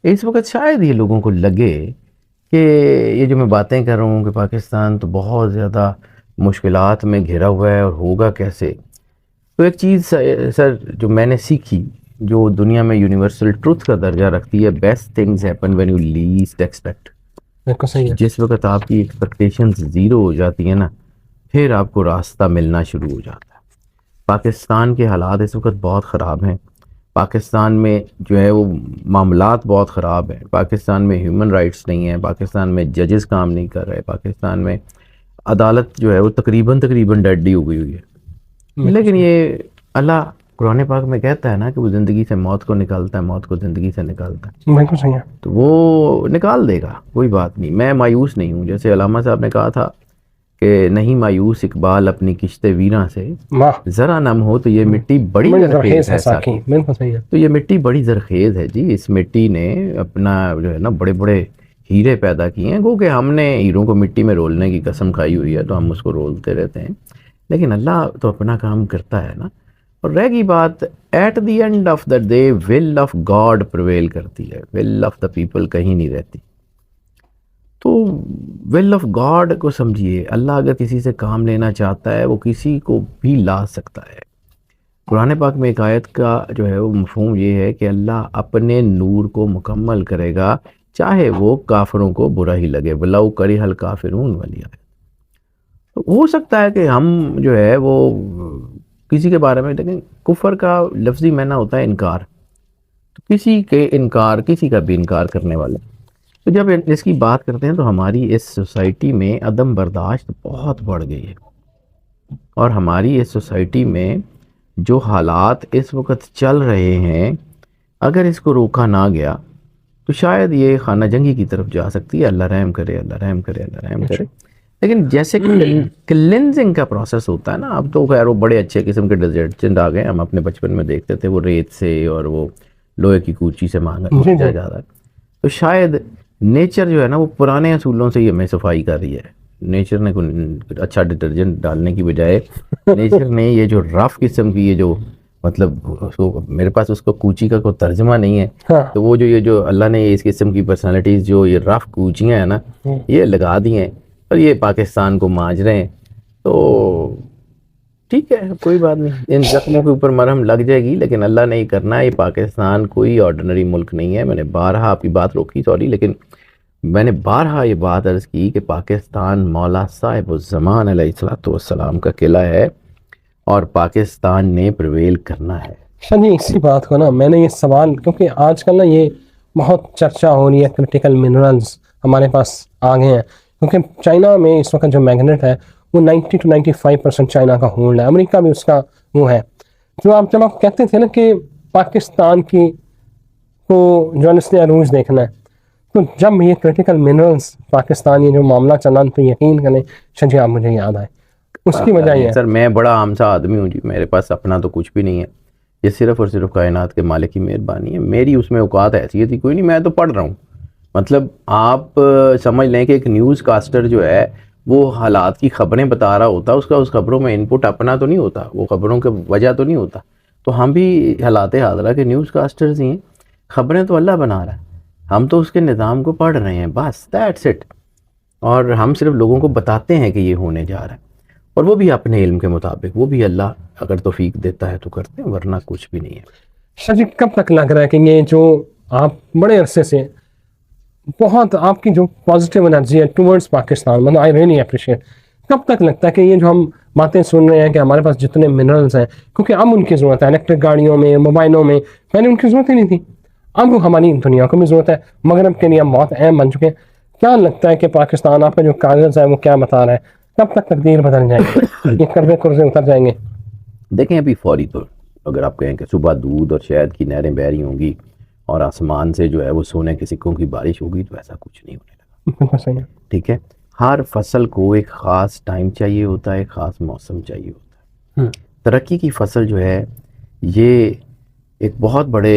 اس وقت شاید یہ لوگوں کو لگے کہ یہ جو میں باتیں کر رہا ہوں کہ پاکستان تو بہت زیادہ مشکلات میں گھرا ہوا ہے اور ہوگا کیسے. تو ایک چیز سر جو میں نے سیکھی، جو دنیا میں یونیورسل ٹروتھ کا درجہ رکھتی ہے، best things happen when you list expect. بالکل صحیح ہے. جس وقت آپ کی ایکسپیکٹیشنز زیرو ہو جاتی ہیں نا، پھر آپ کو راستہ ملنا شروع ہو جاتا ہے. پاکستان کے حالات اس وقت بہت خراب ہیں. پاکستان میں جو ہے وہ معاملات بہت خراب ہیں. پاکستان میں ہیومن رائٹس نہیں ہیں. پاکستان میں ججز کام نہیں کر رہے. پاکستان میں عدالت جو ہے وہ تقریباً ڈیڈ ہو گئی ہوئی ہے. لیکن یہ اللہ قرآن پاک میں کہتا ہے نا کہ وہ زندگی سے موت کو نکالتا ہے، موت کو زندگی سے نکالتا ہے. بالکل صحیح ہے. تو وہ نکال دے گا، کوئی بات نہیں. میں مایوس نہیں ہوں. جیسے علامہ صاحب نے کہا تھا کہ نہیں مایوس اقبال اپنی کشت ویراں سے، ذرا نم ہو تو یہ مٹی بڑی زرخیز ہے ساکی. بالکل صحیح ہے. تو یہ مٹی بڑی زرخیز ہے جی. اس مٹی نے اپنا جو ہے نا بڑے بڑے ہیرے پیدا کیے ہیں. گو کہ ہم نے ہیروں کو مٹی میں رولنے کی قسم کھائی ہوئی ہے تو ہم اس کو رولتے رہتے ہیں. لیکن اللہ تو اپنا کام کرتا ہے نا. اور رہ گئی بات، at the end of the day will of God prevail کرتی ہے، ول آف دا پیپل کہیں نہیں رہتی. تو ول آف گاڈ کو سمجھیے. اللہ اگر کسی سے کام لینا چاہتا ہے وہ کسی کو بھی لا سکتا ہے. قرآن پاک میں ایک آیت کا جو ہے وہ مفہوم یہ ہے کہ اللہ اپنے نور کو مکمل کرے گا چاہے وہ کافروں کو برا ہی لگے. وَلَوْ كَرِهَ الْكَافِرُونَ وَلِيَا. تو ہو سکتا ہے کہ ہم جو ہے وہ کسی کے بارے میں، لیکن کفر کا لفظی معنی ہوتا ہے انکار. تو کسی کے انکار، کسی کا بھی انکار کرنے والے. تو جب اس کی بات کرتے ہیں تو ہماری اس سوسائٹی میں عدم برداشت بہت بڑھ گئی ہے. اور ہماری اس سوسائٹی میں جو حالات اس وقت چل رہے ہیں، اگر اس کو روکا نہ گیا تو شاید یہ خانہ جنگی کی طرف جا سکتی ہے. اللہ رحم کرے، اللہ رحم کرے، اللہ رحم کرے. لیکن جیسے کلینزنگ کا پروسیس ہوتا ہے نا، اب تو خیر وہ بڑے اچھے قسم کے ڈٹرجنٹ آ گئے. ہم اپنے بچپن میں دیکھتے تھے وہ ریت سے اور وہ لوہے کی کوچی سے مانگا جاتا ہے. تو شاید نیچر جو ہے نا وہ پرانے اصولوں سے ہی ہمیں صفائی کر رہی ہے. نیچر نے کوئی اچھا ڈٹرجنٹ ڈالنے کی بجائے نیچر نے یہ جو رف قسم کی، یہ جو مطلب میرے پاس اس کو کوچی کا کوئی ترجمہ نہیں ہے، تو وہ جو یہ جو اللہ نے اس قسم کی پرسنالٹیز جو یہ رف کوچیاں ہیں نا یہ لگا دی ہیں اور یہ پاکستان کو مانج رہے ہیں. تو ٹھیک ہے، کوئی بات نہیں، ان زخموں کے اوپر مرہم لگ جائے گی. لیکن اللہ نے یہ کرنا ہے. یہ پاکستان کوئی آرڈنری ملک نہیں ہے. میں نے بارہا آپ کی بات روکی، سوری، لیکن میں نے بارہا یہ بات عرض کی کہ پاکستان مولا صاحب الزمان علیہ الصلوۃ والسلام کا قلعہ ہے اور پاکستان نے پرویل کرنا ہے. جی اسی بات کو نا میں نے یہ سوال، کیونکہ آج کل نا یہ بہت چرچا ہو رہی ہے، کرٹیکل منرلز ہمارے پاس آ گئے ہیں. کیونکہ چائنا میں اس وقت جو میگنیٹ ہے وہ 90 to 95% چائنا کا ہولڈ ہے. امریکہ بھی اس کا وہ ہے. جو جب آپ کہتے تھے نا کہ پاکستان کی کو جو ہے اس نے عروج دیکھنا ہے، تو جب یہ کرٹیکل منرلز پاکستان یہ جو معاملہ چلا تو یقین کریں شجی آپ مجھے یاد آئے اس کی وجہ یہ ہے. سر میں بڑا عام سا آدمی ہوں جی، میرے پاس اپنا تو کچھ بھی نہیں ہے. یہ صرف اور صرف کائنات کے مالک کی مہربانی ہے. میری اس میں اوقات حیثیت ہی کوئی نہیں. میں تو پڑھ رہا ہوں. مطلب آپ سمجھ لیں کہ ایک نیوز کاسٹر جو ہے وہ حالات کی خبریں بتا رہا ہوتا، اس کا اس خبروں میں انپٹ اپنا تو نہیں ہوتا، وہ خبروں کے وجہ تو نہیں ہوتا. تو ہم بھی حالات حاضرہ کے نیوز کاسٹرز ہی ہیں. خبریں تو اللہ بنا رہا ہے، ہم تو اس کے نظام کو پڑھ رہے ہیں بس، دیٹس اٹ. اور ہم صرف لوگوں کو بتاتے ہیں کہ یہ ہونے جا رہا ہے، اور وہ بھی اپنے علم کے مطابق. وہ بھی اللہ اگر توفیق دیتا ہے تو کرتے ہیں، ورنہ کچھ بھی نہیں ہے. شاہ جی کب تک لگ رہا ہے کہ یہ جو آپ بڑے عرصے سے بہت آپ کی جو پازیٹیو انرجی ہے ٹورڈز پاکستان، مطلب آئی ریئلی اپریشیٹ، کب تک لگتا ہے کہ یہ جو ہم باتیں سن رہے ہیں کہ ہمارے پاس جتنے منرلز ہیں، کیونکہ اب ان کی ضرورت ہے الیکٹرک گاڑیوں میں، موبائلوں میں، پہلے ان کی ضرورت ہی نہیں تھی، اب ہماری دنیا کو بھی ضرورت ہے، مغرب کے لیے ہم بہت اہم بن چکے ہیں. کیا لگتا ہے کہ پاکستان آپ کا جو کاغذ ہے وہ کیا بتا رہا ہے، کب تک تقدیر بدل جائے گی، یہ قرضے قرضے اتر جائیں گے؟ دیکھیں ابھی فوری طور اگر آپ کہیں کہ صبح دودھ اور شہد کی نہریں بہ رہی ہوں گی اور آسمان سے جو ہے وہ سونے کے سکوں کی بارش ہوگی، تو ایسا کچھ نہیں ہونے لگا. ٹھیک ہے، ہر فصل کو ایک خاص ٹائم چاہیے ہوتا ہے، ایک خاص موسم چاہیے ہوتا ہے. ترقی کی فصل جو ہے یہ ایک بہت بڑے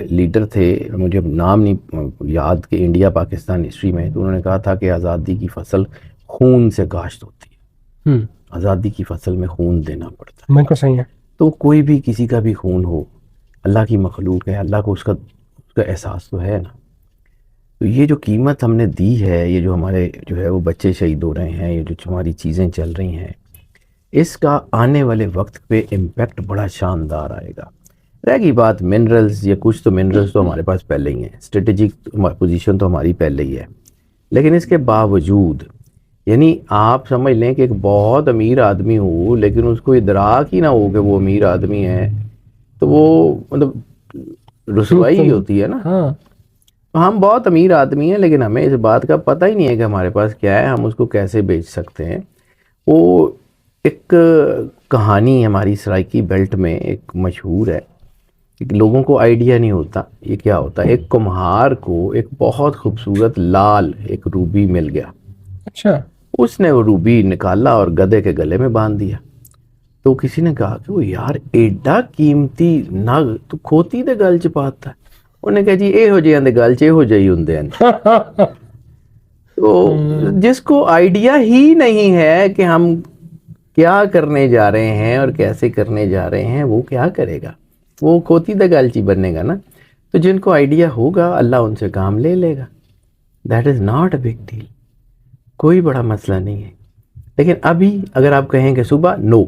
لیڈر تھے، مجھے نام نہیں یاد کہ انڈیا پاکستان ہسٹری میں، تو انہوں نے کہا تھا کہ آزادی کی فصل خون سے کاشت ہوتی ہے. آزادی کی فصل میں خون دینا پڑتا ہے. بالکل صحیح ہے. تو کوئی بھی کسی کا بھی خون ہو، اللہ کی مخلوق ہے، اللہ کو اس کا احساس تو ہے نا. تو یہ جو قیمت ہم نے دی ہے، یہ جو ہمارے جو ہے وہ بچے شہید ہو رہے ہیں، یہ جو ہماری چیزیں چل رہی ہیں، اس کا آنے والے وقت پہ امپیکٹ بڑا شاندار آئے گا۔ رہ گئی بات منرلز، یا کچھ تو منرلز تو ہمارے پاس پہلے ہی ہیں، اسٹریٹجک پوزیشن تو ہماری پہلے ہی ہے، لیکن اس کے باوجود یعنی آپ سمجھ لیں کہ ایک بہت امیر آدمی ہو لیکن اس کو ادراک ہی نہ ہو کہ وہ امیر آدمی ہے، تو وہ مطلب رسوائی ہوتی ہے نا۔ ہاں ہم بہت امیر آدمی ہیں لیکن ہمیں اس بات کا پتہ ہی نہیں ہے کہ ہمارے پاس کیا ہے، ہم اس کو کیسے بیچ سکتے ہیں۔ وہ ایک کہانی ہماری سرائکی بیلٹ میں ایک مشہور ہے کہ لوگوں کو آئیڈیا نہیں ہوتا یہ کیا ہوتا ہے۔ ایک کمہار کو ایک بہت خوبصورت لال ایک روبی مل گیا، اچھا اس نے وہ روبی نکالا اور گدھے کے گلے میں باندھ دیا۔ تو کسی نے کہا کہ وہ یار ایڈا قیمتی نگ تو کھوتی دے گل چ پاتا ہے۔ انہوں نے کہا جی یہو جہاں دے گل چ یہو جہی ہوندے ہیں۔ تو جس کو آئیڈیا ہی نہیں ہے کہ ہم کیا کرنے جا رہے ہیں اور کیسے کرنے جا رہے ہیں، وہ کیا کرے گا؟ وہ کھوتی دے گل چ بننے گا نا۔ تو جن کو آئیڈیا ہوگا اللہ ان سے کام لے لے گا۔ That is not a big deal, کوئی بڑا مسئلہ نہیں ہے۔ لیکن ابھی اگر آپ کہیں کہ صبح نو،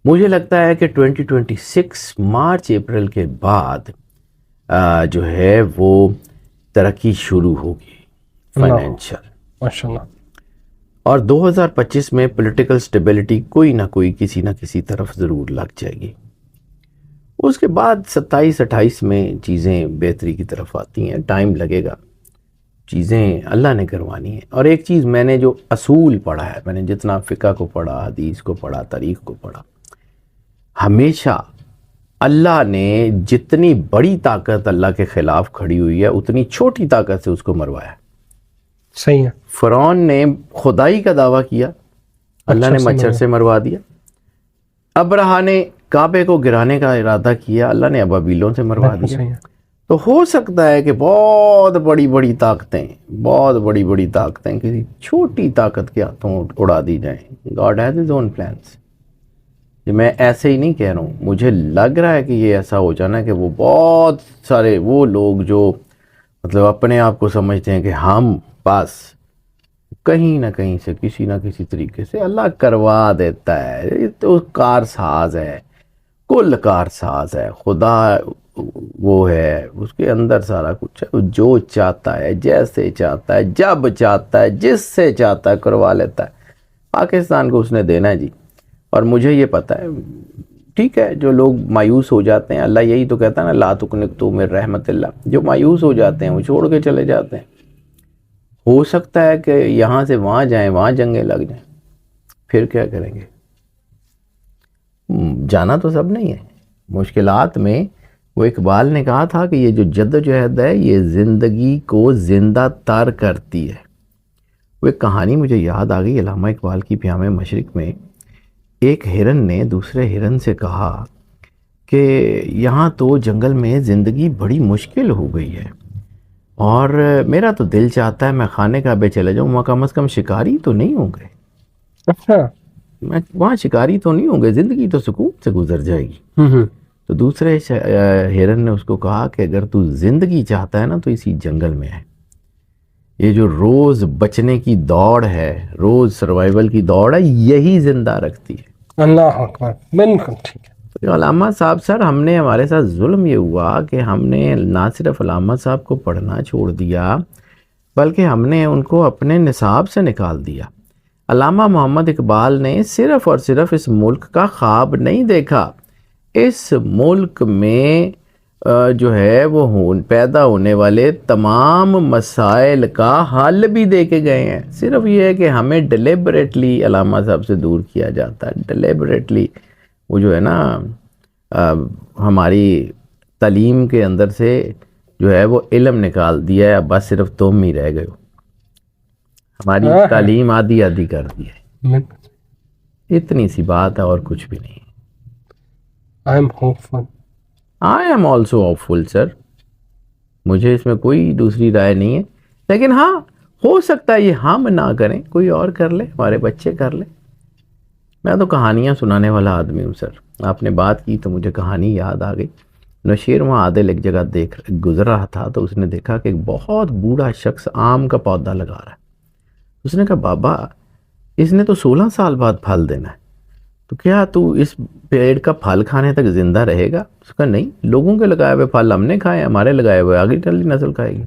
مجھے لگتا ہے کہ 2026 مارچ اپریل کے بعد جو ہے وہ ترقی شروع ہوگی فائنینشیل، ماشاء اللہ۔ اور 2025 میں پولیٹیکل سٹیبلٹی کوئی نہ کوئی کسی نہ کسی طرف ضرور لگ جائے گی۔ اس کے بعد 27-28 میں چیزیں بہتری کی طرف آتی ہیں، ٹائم لگے گا، چیزیں اللہ نے کروانی ہیں۔ اور ایک چیز میں نے جو اصول پڑھا ہے، میں نے جتنا فقہ کو پڑھا، حدیث کو پڑھا، تاریخ کو پڑھا، ہمیشہ اللہ نے جتنی بڑی طاقت اللہ کے خلاف کھڑی ہوئی ہے اتنی چھوٹی طاقت سے اس کو مروایا۔ صحیح ہے۔ فرعون نے خدائی کا دعویٰ کیا، اللہ نے مچھر سے مروا دیا۔ ابرہا نے کعبے کو گرانے کا ارادہ کیا، اللہ نے ابابیلوں سے مروا دیا۔ صحیح ہے۔ تو ہو سکتا ہے کہ بہت بڑی بڑی طاقتیں کسی چھوٹی طاقت کے ہاتھوں اڑا دی جائیں۔ God has his own plans. میں ایسے ہی نہیں کہہ رہا ہوں، مجھے لگ رہا ہے کہ یہ ایسا ہو جانا کہ وہ بہت سارے وہ لوگ جو مطلب اپنے آپ کو سمجھتے ہیں کہ ہم بس کہیں نہ کہیں سے کسی نہ کسی طریقے سے اللہ کروا دیتا ہے، یہ تو کار ساز ہے، کل کار ساز ہے خدا، وہ ہے اس کے اندر سارا کچھ ہے، جو چاہتا ہے جیسے چاہتا ہے جب چاہتا ہے جس سے چاہتا ہے کروا لیتا ہے۔ پاکستان کو اس نے دینا ہے جی، اور مجھے یہ پتہ ہے۔ ٹھیک ہے، جو لوگ مایوس ہو جاتے ہیں، اللہ یہی تو کہتا ہے نا لا تقنطوا من رحمت اللہ، جو مایوس ہو جاتے ہیں وہ چھوڑ کے چلے جاتے ہیں۔ ہو سکتا ہے کہ یہاں سے وہاں جائیں، وہاں جنگیں لگ جائیں، پھر کیا کریں گے؟ جانا تو سب نہیں ہے۔ مشکلات میں وہ اقبال نے کہا تھا کہ یہ جو جدوجہد ہے یہ زندگی کو زندہ تر کرتی ہے۔ وہ ایک کہانی مجھے یاد آ گئی علامہ اقبال کی پیام مشرق میں، ایک ہرن نے دوسرے ہرن سے کہا کہ یہاں تو جنگل میں زندگی بڑی مشکل ہو گئی ہے، اور میرا تو دل چاہتا ہے میں خانے کعبے چلے جاؤں، وہاں کم از کم شکاری تو نہیں ہوں گے۔ اچھا، میں وہاں شکاری تو نہیں ہوں گے، زندگی تو سکون سے گزر جائے گی۔ تو دوسرے ہرن نے اس کو کہا کہ اگر تو زندگی چاہتا ہے نا تو اسی جنگل میں ہے۔ یہ جو روز بچنے کی دوڑ ہے، روز سروائیول کی دوڑ ہے، یہی زندہ رکھتی ہے۔ اللہ اکبر، بالکل ٹھیک ہے۔ تو علامہ صاحب سر، ہمارے ساتھ ظلم یہ ہوا کہ ہم نے نہ صرف علامہ صاحب کو پڑھنا چھوڑ دیا بلکہ ہم نے ان کو اپنے نصاب سے نکال دیا۔ علامہ محمد اقبال نے صرف اور صرف اس ملک کا خواب نہیں دیکھا، اس ملک میں جو ہے وہ پیدا ہونے والے تمام مسائل کا حل بھی دے کے گئے ہیں۔ صرف یہ ہے کہ ہمیں ڈیلیبریٹلی علامہ صاحب سے دور کیا جاتا ہے، ڈیلیبریٹلی۔ وہ جو ہے نا ہماری تعلیم کے اندر سے جو ہے وہ علم نکال دیا ہے، اب بس صرف تم ہی رہ گئے ہو، ہماری تعلیم آدھی آدھی کر دی ہے۔ اتنی سی بات ہے اور کچھ بھی نہیں۔ I am hopeful. I am also hopeful sir، مجھے اس میں کوئی دوسری رائے نہیں ہے، لیکن ہاں ہو سکتا ہے یہ ہم نہ کریں، کوئی اور کر لے، ہمارے بچے کر لیں۔ میں تو کہانیاں سنانے والا آدمی ہوں سر، آپ نے بات کی تو مجھے کہانی یاد آ گئی۔ نوشیر وہاں عادل ایک جگہ گزر رہا تھا تو اس نے دیکھا کہ ایک بہت بوڑھا شخص آم کا پودا لگا رہا ہے. اس نے کہا بابا اس نے تو 16 سال بعد پھل دینا ہے, تو کیا تو اس پیڑ کا پھل کھانے تک زندہ رہے گا؟ اس کا نہیں, لوگوں کے لگائے ہوئے پھل ہم نے کھائے, ہمارے لگائے ہوئے آگے کل نسل کھائے گی.